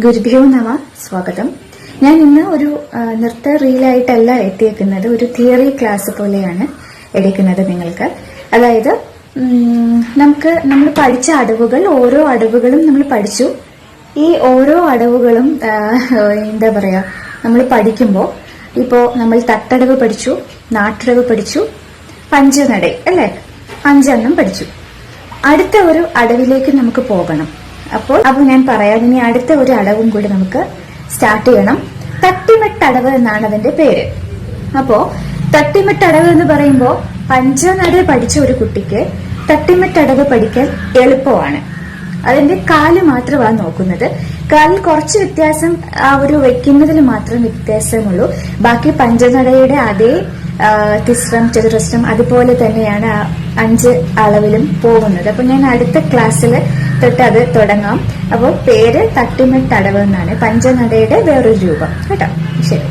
ഗുരുഭ്യോ നമ. സ്വാഗതം. ഞാൻ ഇന്ന് ഒരു നൃത്ത റീലായിട്ടല്ല എത്തിയേക്കുന്നത്, ഒരു തിയറി ക്ലാസ് പോലെയാണ് എടുക്കുന്നത് നിങ്ങൾക്ക്. അതായത് നമ്മൾ പഠിച്ച അടവുകൾ, ഓരോ അടവുകളും നമ്മൾ പഠിച്ചു. ഈ ഓരോ അടവുകളും എന്താ പറയാ, നമ്മൾ പഠിക്കുമ്പോൾ ഇപ്പോ നമ്മൾ തട്ടടവ് പഠിച്ചു, നാട്ടടവ് പഠിച്ചു, പഞ്ചനട അല്ലെ, 5 എണ്ണം പഠിച്ചു. അടുത്ത ഒരു അടവിലേക്ക് നമുക്ക് പോകണം. അപ്പോൾ ഞാൻ പറയാം, ഇനി അടുത്ത ഒരു അടവും കൂടി നമുക്ക് സ്റ്റാർട്ട് ചെയ്യണം. തട്ടിമെട്ടടവ് എന്നാണ് അതിന്റെ പേര്. അപ്പോ തട്ടിമെട്ടടവ് എന്ന് പറയുമ്പോൾ പഞ്ചനട പഠിച്ച ഒരു കുട്ടിക്ക് തട്ടിമെട്ടടവ് പഠിക്കാൻ എളുപ്പമാണ്. അതിന്റെ കാല് മാത്രമാണ് നോക്കുന്നത്. കാലിൽ കുറച്ച് വ്യത്യാസം, ആ ഒരു വെക്കുന്നതിൽ മാത്രം വ്യത്യാസമുള്ളൂ. ബാക്കി പഞ്ചനടയുടെ അതേ തിസ്രം, ചതുരസ്രം അതുപോലെ തന്നെയാണ് 5 അളവിലും പോകുന്നത്. അപ്പൊ ഞാൻ അടുത്ത ക്ലാസ്സിൽ തൊട്ട് അത് തുടങ്ങാം. അപ്പോൾ പേര് തട്ടിമെട്ടടവ് എന്നാണ്, പഞ്ചനടയുടെ വേറൊരു രൂപം കേട്ടോ. ശരി.